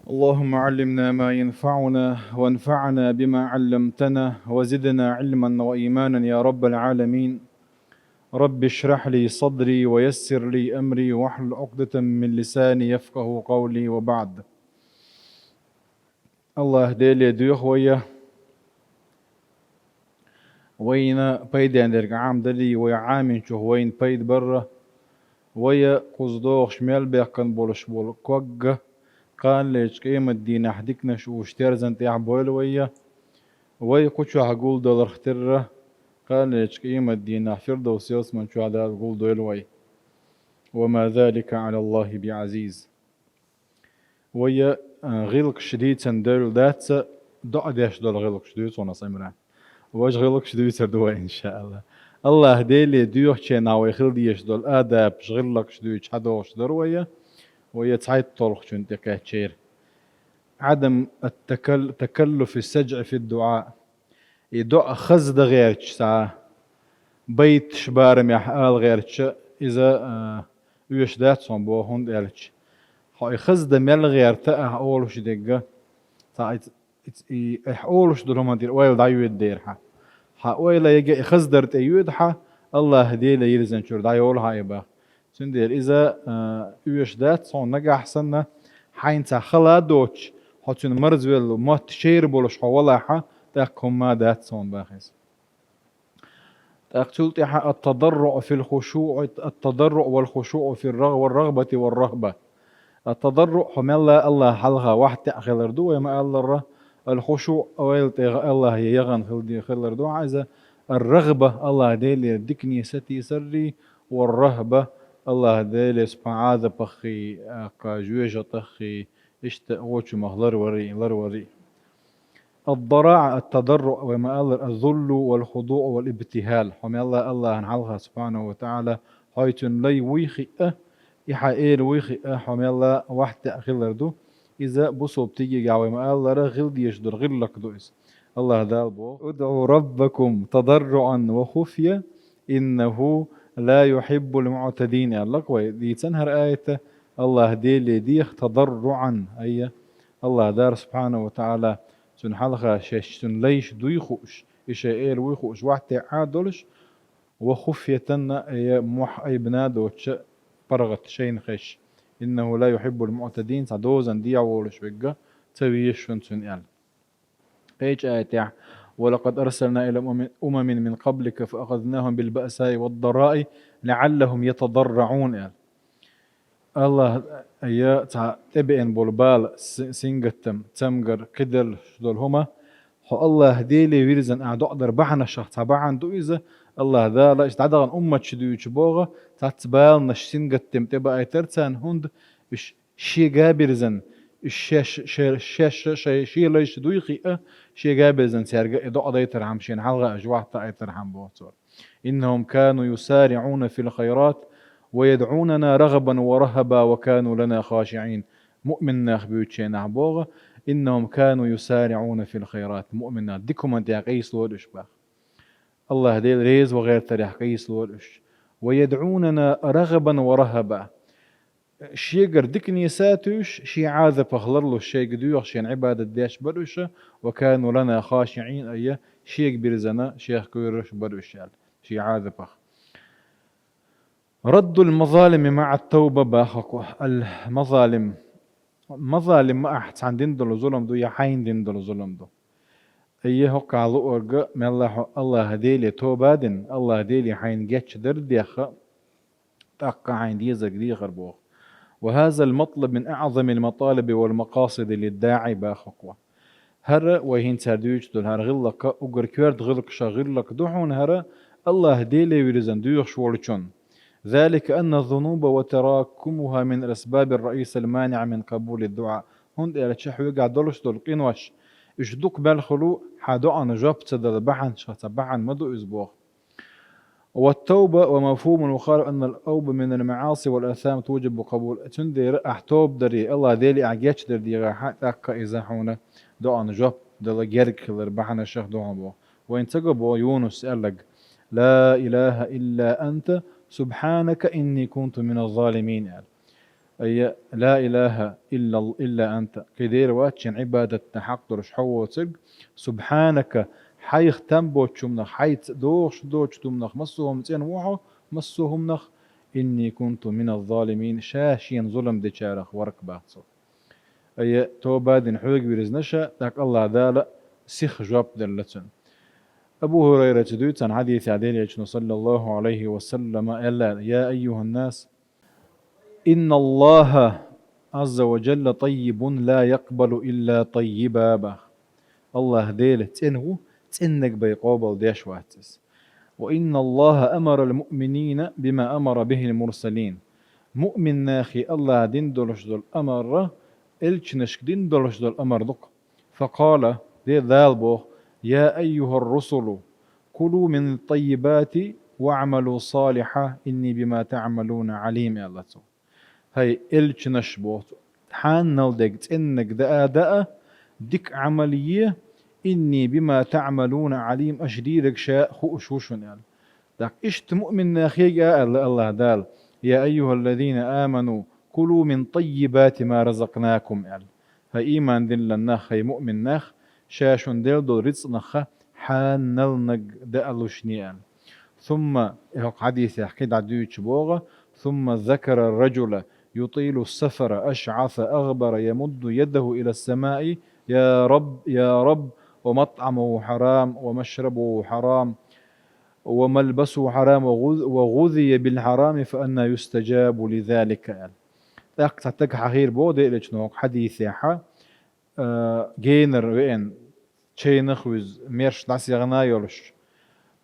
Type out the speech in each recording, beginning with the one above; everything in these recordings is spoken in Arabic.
اللهم علمنا ما ينفعنا وانفعنا بما علمتنا وزدنا علما وإيمانا يا رب العالمين. رب اشرح لي صدري ويسر لي أمري واحلل عقدة من لساني يفقه قولي وبعد. الله ديلي دوخ وين بيد عندك عام دلي ويعامن شو وين بيد برا ويا قصدوخ شمال بيقن بولش بول كوغ قال ليش قيمة دين أحدكنا شو اشترزن تعبول وي قشو هقول دول اختره قال ليش قيمة دين فردوس يوسمن شو هذا قول دول وما ذلك على الله بعزيز. ويا غلق شديد سندل ذات دع ديش دول غلق شديد صونا سمران واش غلق شديد سردوا إن شاء الله. الله ديلي ديوح شينا ويخل ديش دول آداب شغلق شديد حدوش دروية ويا تعيد طلق شنت كاتشير عدم التكلف السجع في الدعاء يدعى خزد غيرش ساعة بيت شبارم يحقال غيرش إذا ويش دات صن بو هند إلش هاي خزد مل غير تأه أولش دقة ساعة أولش درهم دير ويل دايود ديرها ها ويل يجي خزدرت أيودها الله هدي يرزن شور دايول هاي با سندير إذا ويش دات صن نجا أحسن حين تخلا دوتش هاتون مرز ويل ما تشير بولش حوالها تاكم ما دات صن باخس تقتلت التضرع في الخشوع التضرع والخشوع في والرغبة والرهبة. التضرع هم الله حلها واحد تأخير دو وما الله الخشوع أويل الله يغن خلر دو عايزة الرغبة الله ديلي دكني ستي سري والرهبة الله ديلي سبعاذ بخي قاجوجة تخي اشتأوش مهلر وري الضراع التضرع وما الذل والخضوع والابتهال حمي الله نعلها سبحانه وتعالى حيث لي ويخي إحائيل ويخي حمي الله واحد تأخير دو إذا بصو بتيجي جاوي ما الله غل يشدر غل لك دوئس الله دالبو ادعوا ربكم تضرعا وخفية إنه لا يحب المعتدين الله دي تنهر آية الله دي ديخ تضرعا أي الله دار سبحانه وتعالى سن حلقة شش سن ليش دويخوش إشائيل ويخوش واحد عادلش وخفية هي مح أي بنادو برغت شين خش إنه لا يحب المعتدين صدوزا ديع ولش بقى تبيش سن يعني ايش آية ولقد أرسلنا إلى أمم من قبلك فأخذناهم بالبأساء والضراء لعلهم يتضرعون يعني. الله يا تبين بولبال سينجتم تمجر كدل شدول هما هو الله ديلي ويرزن أقدر بحنا الشخص تبعن دو إذا الله ذا لا استعدغن أمة شدو يشبوغة تتبال نش سينجتم تبقى ترتان هند إش شي جابرزن الشاش شي ليش دو يخيئة شي جابرزن سيرجع إذا قضيت رحمشين حلقة أجواح تأيت رحم بوتور إنهم كانوا يسارعون في الخيرات ويدعوننا رغبا ورهبا وكانوا لنا خاشعين. مؤمن ناخبيوتشين عبوغة إنهم كانوا يسارعون في الخيرات مؤمنات ديكم أنت قيس لورش باخ الله ديل ريز وغير تريح قيس لورش ويدعوننا رغبا ورهبا شيقر ديكني ساتوش شي عاذا بخلر له الشيق ديوخ شين عبادة ديش بروشة وكانوا لنا خاشعين أيه شيق برزنا شيخ كويرش بروشال شي عاذا بخ. رد المظالم مع التوبة باخكو المظالم مظالم ما أحد عندين دول ظلم دو يحين دين دول ظلم دو أيه هو قالوا أرجع من الله هديلي توبة دين الله هديلي حين جتش درديخ تقع عين ديزك دي غربوه. وهذا المطلب من أعظم المطالب والمقاصد للداعي باخكو هر وهين سردوش دول هر غلق أجر كورد غلق شغلق دوحون هر الله هديلي ويرزن دوخ شورشون ذلك أن الذنوب وتراكمها من الأسباب الرئيسة المانعة من قبول الدعاء. هند إلى تشح ويقع دولش دول قينوش إش دوك بالخلو حدعا نجاب تدل بحن شتبحن مدو إسبوع. والتوبة ومفهوم المخالف أن الأوبة من المعاصي والآثام توجب قبول تندير أحتوب دري الله ديلي أعجيش در دي حتى إذا حونا دعا نجاب دل جرك لربحنا الشيخ دعا بو وإن تقبو يونس قال لا إله إلا أنت سبحانك إني كنت من الظالمين يعني. أي لا إله إلا أنت كدير واتشن عبادة حق درش حوتك سبحانك حيخ تنبوت شمنخ حيت دوش تمنخ مسوهم تين وحو مسوهم نخ إني كنت من الظالمين شاشين ظلم دي شارخ ورك باتصل أي توبة دين حوق برزنشا تاك الله دالا سيخ جواب دلتن أبو هريرة دوت عن حديث عديل صلى الله عليه وسلم ألا يا أيها الناس إن الله عز وجل طيب لا يقبل إلا طيبا الله ديل تنك بيقوبل ديش واتس وإن الله أمر المؤمنين بما أمر به المرسلين مؤمن ناخي الله دين دولش دول أمر إلشنشك دين دولش دول أمر دق فقال دي ذالبو يا أيها الرسل كلوا من الطيبات واعملوا صالحا إني بما تعملون عليم يا الله هاي إلشنش بوت حان نلدقت إنك داء ديك عملية إني بما تعملون عليم أشديرك شاء خؤشوشن يعني داك إشت مؤمن ناخيقا الله دال يا أيها الذين آمنوا كلوا من طيبات ما رزقناكم يعني هاي إيمان دين لناخ هاي مؤمن ناخ شاشون ديل دول رزق نخ حان نلنق دألوشني يعني ثم حديث يحكي عدوش بوغة ثم ذكر الرجل يطيل السفر أشعث أغبر يمد يده إلى السماء يا رب يا رب ومطعمه حرام ومشربه حرام وملبسه حرام وغذي بالحرام فأنا يستجاب لذلك يعني تك حخير بودي لجنوك حديث يحا جينر وين تشينخوز ميرش ناس يغنايولش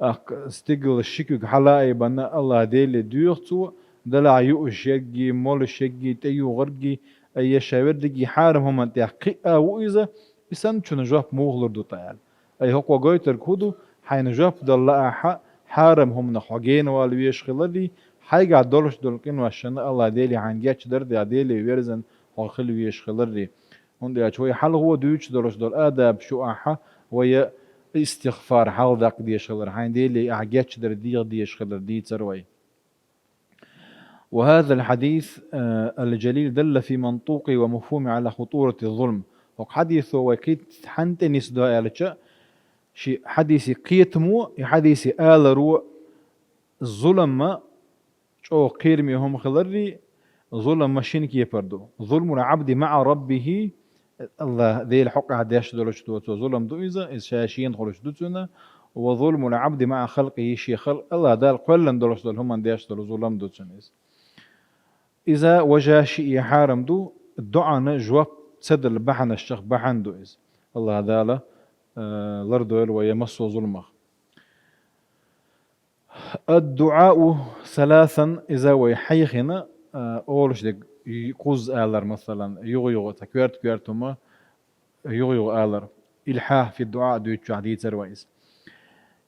استقل الشكوك حلاي بنا الله ديلي ديوختو دلع يؤش يجي مولش يجي تيو غرقي أي شاوردقي حارم هم انتيا قئة وإذا إسان چون جواب مغلر دو تايل أي هقوا قويتر كودو حين جواب دلع حارم هم نخوغين والويش خلالي حيقع دولش دولكين واشان الله ديلي عن جاتش دردي ديلي ويرزن وخل ويش خلالي هندي شوي حل هو دوش دولش دول آداب شو أحا ويا استغفار حال ذاك ديش خلر حين ديلي أعجاتش دردي ديش خلر دي تروي وهذا الحديث الجليل دل في منطوقي ومفهومي على خطورة الظلم وحديثه وكيت حنت نسدو آلتش شي حديثي قيتمو حديثي آل رو الظلم ما شو قيرمي هم خلري ظلم مشينك يبردو ظلم العبد مع ربه الله ذي الحق عداش دولش دوتو ظلم دو إذا شاشين خلش دوتونا وظلم العبد مع خلقه شي خلق الله دال قلن دولش دول هم داش دول ظلم دوتون إذا وجه شيء حارم دو الدعاء جواب تسدل بحن الشيخ بحن دو إذ الله داله لردول ويمسو ظلمه الدعاء ثلاثا إذا ويحيخنا أولش دك يقوز آلر مثلا يغيغ تكويرتما يغيغ آلر إلحاح في الدعاء دو يتشعدي ترويز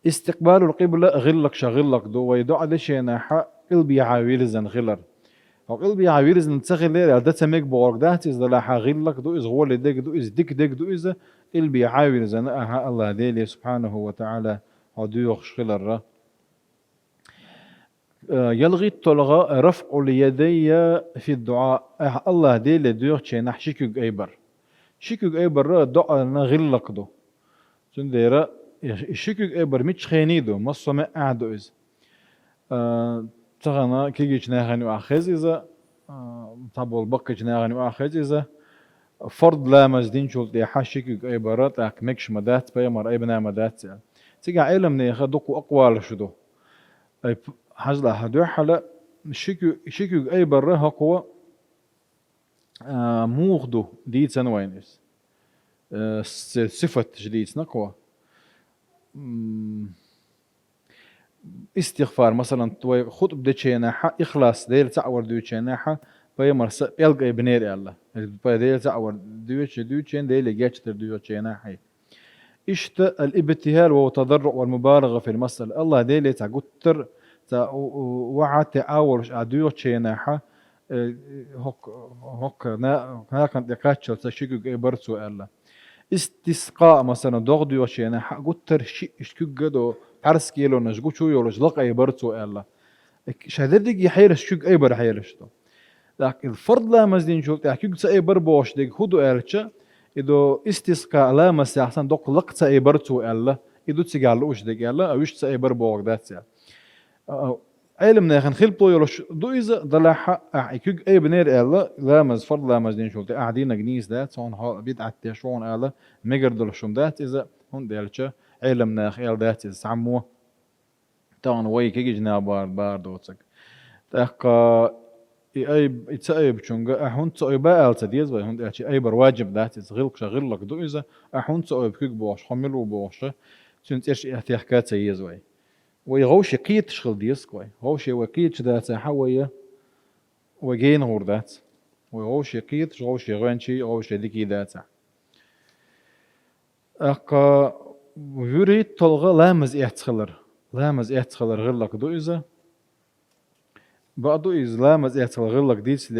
استقبال القبلة غلق شغلق دو ويدعا دشينا حق قلبي عاويرزن غلر وقلبي عاويرزن تسخلير ده تميك بورق ده تزدلا غلق دو إز غول دك دو إز دك دو إز قلبي عاويرزن أها الله ديلي سبحانه وتعالى عدو يخشغلر يلغي الطلغة رفع اليدي في الدعاء الله ديلي ديوخ تشينح شكوك أيبر شكوك أيبر دعاء غلق دو سنديرا الشكوك أيبر مش خينيدو مصر ما أعدو إز تغنى كيجي جناغني وآخذ إذا طبو البق جناغني وآخذ إذا فرض لا مزدين شولت يا حشكوك أيبرات أك مكش مدات بيمر أي بنا مدات تيجي علم نيخدوكو أقوال شدو حزلا هدو حلا شكوك أيبر هقوة موغدو ديت سنوينيس صفة جديد نقوة استغفار مثلا توي خطب دشيناحة إخلاص ديل تعور دوتشيناحة بيمر يلقى بنير الله ديل تعور دوتشين ديل جاتشتر دوتشيناحة إشت الابتهال وهو تضرع والمبالغة في المسألة الله ديل تعقتر وعى تعاورش دوتشيناحة هك كان يقاتشل تشكك برسو الله استسقاء مثلا دغدو وشيناحة قتر شيء شكجدو عرس كيلو نشجو شو يولج لقى يبرتو الله شهدر ديك يحيرش شوك أي بر حيرش تو لكن الفرض لا مزدين شلت أحكي سأي بربوش ديك هدو ألشة إدو استسقاء لا مس أحسن دوق لق سأي برتو ألا إدو تسقال وش ديك ألا أوش سأي بربوش ذات سا علمنا خن خل بلويلوش دو إذا ضلع أحكي أي بنير ألا لا مز فرض لا مزدين شلت قاعدين جنيس ذات صون ها بيت عتشون ألا مجر دلشون ذات إذا هون دلشة علمنا خيال ذات إذا سعموه طبعا وي كيجي جناب بار دوتسك تأقى اي اتساي بچونغا احون تسوي بقى التديز وي هون اتشي اي برواجب ذات غلق شغل لك دو اذا احون تسوي بكيك بوش حمل وبوش سنت ايش احتياجات سيز وي غوش قيت شغل ديس كوي غوش وقيت ذات حويه وجين غور ذات وغوش قيت غوش غنشي غوش ديكي ذات اقا يريد طلغه لامز احتخلر غلق دو اذا بعضو إسلام از احتمال غير لك ديس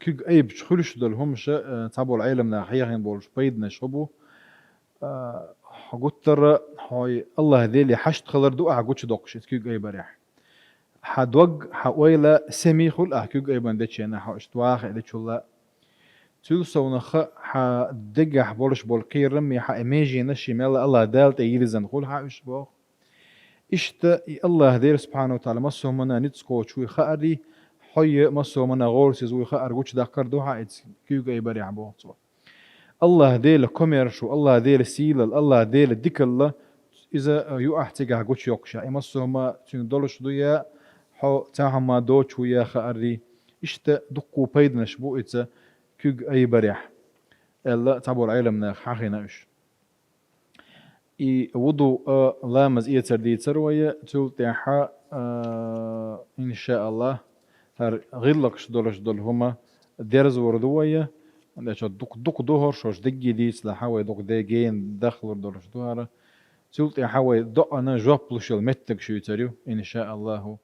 كيج أي بتشخلش دول همش تابو العالم ناحية بولش بيد نشربو قلت ترى هاي الله ذيلي حشت خلر دو قلتش دوقش كيج أي بريح حدوق حويلا سمي خل كيج أي بندتش أنا حشت واخ إدتش الله تلسو نخ حدقح بولش بولقي رمي إيميجي نشي مالا الله دالت يلزن خل حاش بو إشت الله ذير سبحانه وتعالى مسو منا نتسكو شوي خاري حي مسو منا غورسز وي خار قوش دكر دوها إتس كيوغ أي بري عبو الله ذيل كوميرشو الله ذيل سيل الله ذيل ديك الله إذا يو أحتاج قوش يوكشا إي مسو ما تندولش دويا حو تاهم ما دوش ويا خاري إشت دقو بيدنش بو إتس كيوغ أي بريح الله تابو العالم حاخينا إش وضو لامز تردي تروية تول تاحا إن شاء الله هر غيرلك شدول هما درز وردوية عندك دق دهر شوش دقي ديس لحاوي دق دقين دخل دولش دوهرة تول تاحا دق أنا جوب لشل متك شو تريو إن شاء الله